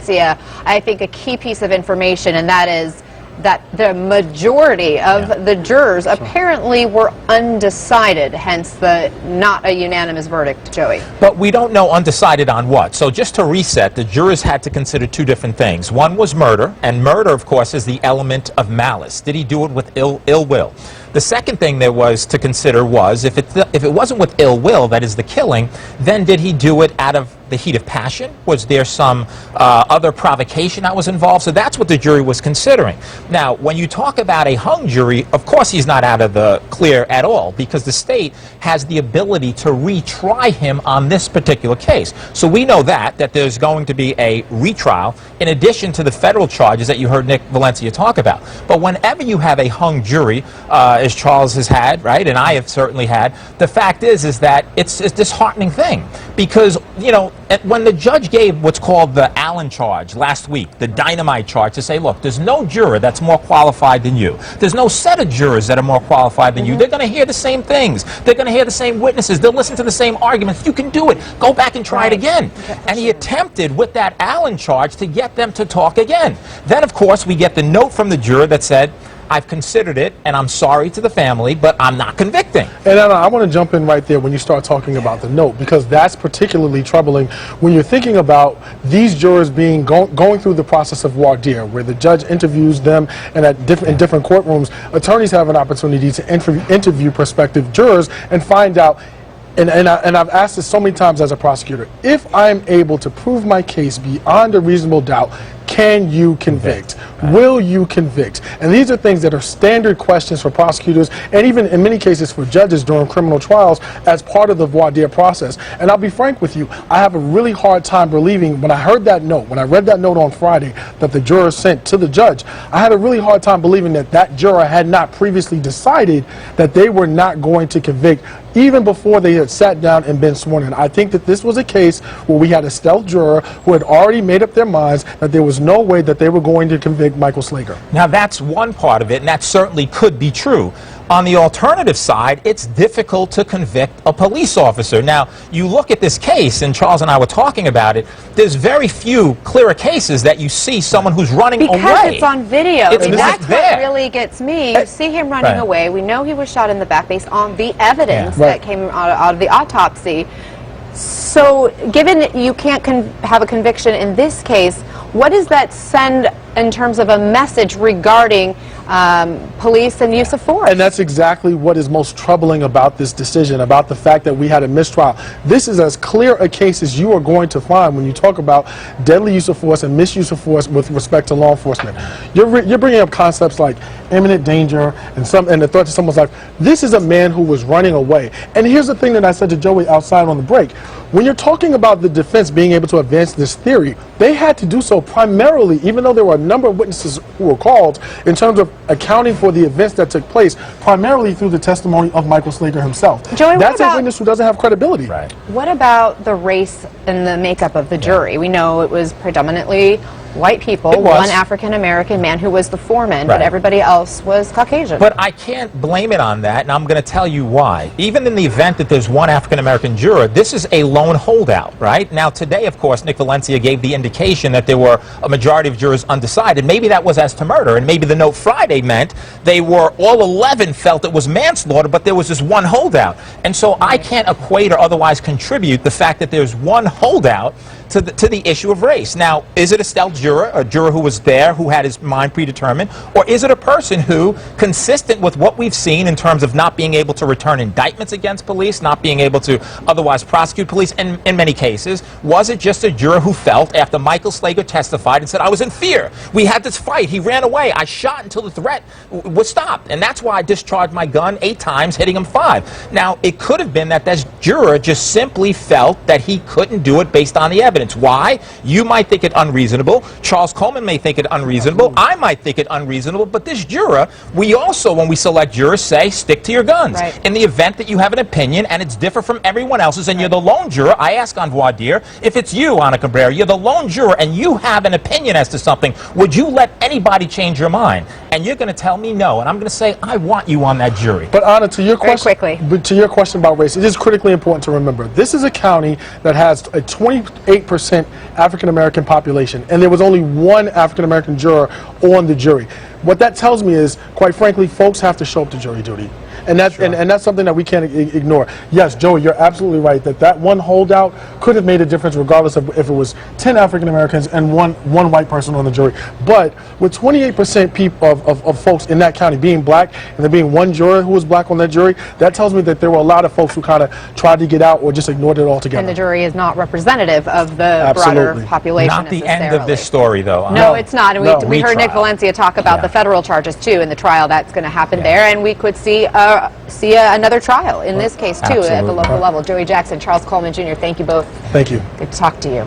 Valencia, I think, a key piece of information, and that is that the majority of the jurors apparently were undecided, hence the not a unanimous verdict, Joey. But we don't know undecided on what. So just to reset, the jurors had to consider two different things. One was murder, and murder, of course, is the element of malice. Did he do it with ill will? The second thing there was to consider was, if it wasn't with ill will, that is the killing, then did he do it out of the heat of passion? Was there some other provocation that was involved? So that's what the jury was considering. Now, when you talk about a hung jury, of course he's not out of the clear at all, because the state has the ability to retry him on this particular case. So we know that there's going to be a retrial in addition to the federal charges that you heard Nick Valencia talk about. But whenever you have a hung jury, as Charles has had, right, and I have certainly had, the fact is that it's a disheartening thing, because, you know, when the judge gave what's called the Allen charge last week, the dynamite charge, to say, look, there's no juror that's more qualified than you. There's no set of jurors that are more qualified than you. They're going to hear the same things. They're going to hear the same witnesses. They'll listen to the same arguments. You can do it. Go back and try it again. And he attempted with that Allen charge to get them to talk again. Then, of course, we get the note from the juror that said, I've considered it, and I'm sorry to the family, but I'm not convicting. And Anna, I want to jump in right there when you start talking about the note, because that's particularly troubling when you're thinking about these jurors being going through the process of voir dire, where the judge interviews them, and in different courtrooms, attorneys have an opportunity to interview prospective jurors and find out. And I've asked this so many times as a prosecutor, if I'm able to prove my case beyond a reasonable doubt, can you convict? Will you convict? And these are things that are standard questions for prosecutors, and even in many cases for judges during criminal trials as part of the voir dire process. And I'll be frank with you, I have a really hard time believing, when I heard that note, when I read that note on Friday that the juror sent to the judge, I had a really hard time believing that that juror had not previously decided that they were not going to convict, even before they had sat down and been sworn in. I think that this was a case where we had a stealth juror who had already made up their minds that there was no way that they were going to convict Michael Slager. Now, that's one part of it, and that certainly could be true. On the alternative side, it's difficult to convict a police officer. Now, you look at this case, and Charles and I were talking about it, there's very few clearer cases that you see someone who's running away. Because it's on video. That's what really gets me. You see him running away. We know he was shot in the back based on the evidence that came out of the autopsy. So, given that you can't have a conviction in this case, what does that send in terms of a message regarding police and use of force? And that's exactly what is most troubling about this decision, about the fact that we had a mistrial. This is as clear a case as you are going to find when you talk about deadly use of force and misuse of force with respect to law enforcement. You're bringing up concepts like imminent danger and the threat to someone's life. This is a man who was running away. And here's the thing that I said to Joey outside on the break. When you're talking about the defense being able to advance this theory, they had to do so primarily, even though there were a number of witnesses who were called, in terms of accounting for the events that took place, primarily through the testimony of Michael Slager himself. Joey, that's a witness who doesn't have credibility. Right. What about the race and the makeup of the jury? We know it was predominantly white people, one African-American man who was the foreman, but everybody else was Caucasian. But I can't blame it on that, and I'm going to tell you why. Even in the event that there's one African-American juror, this is a lone holdout, right? Now, today, of course, Nick Valencia gave the indication that there were a majority of jurors undecided. Maybe that was as to murder, and maybe the note Friday meant they were, all 11 felt it was manslaughter, but there was this one holdout. And so I can't equate or otherwise contribute the fact that there's one holdout to the issue of race. Now, is it a stealth juror, a juror who was there, who had his mind predetermined, or is it a person who, consistent with what we've seen in terms of not being able to return indictments against police, not being able to otherwise prosecute police, and in many cases, was it just a juror who felt, after Michael Slager testified and said, I was in fear, we had this fight, he ran away, I shot until the threat was stopped, and that's why I discharged my gun 8 times, hitting him 5. Now, it could have been that this juror just simply felt that he couldn't do it based on the evidence. Why? You might think it unreasonable. Charles Coleman may think it unreasonable. I might think it unreasonable. But this juror, we also, when we select jurors, say, stick to your guns. In the event that you have an opinion and it's different from everyone else's and you're the lone juror, I ask on voir dire, if it's you, Ana Cabrera, you're the lone juror and you have an opinion as to something, would you let anybody change your mind? And you're going to tell me no. And I'm going to say, I want you on that jury. But Ana, to your question, to your question about race, it is critically important to remember, this is a county that has a 28 28% African American population, and there was only one African American juror on the jury. What that tells me is, quite frankly, folks have to show up to jury duty. And that's, and that's something that we can't ignore. Yes, Joey, you're absolutely right that that one holdout could have made a difference regardless of if it was 10 African Americans and one white person on the jury. But with 28% of folks in that county being black and there being one juror who was black on that jury, that tells me that there were a lot of folks who kind of tried to get out or just ignored it altogether. And the jury is not representative of the broader population. Not the end of this story, though. No, it's not. And we heard Nick Valencia talk about the federal charges, too, in the trial that's going to happen there. And we could see another trial in this case, too, at the local level. Joey Jackson, Charles Coleman Jr., thank you both. Thank you. Good to talk to you.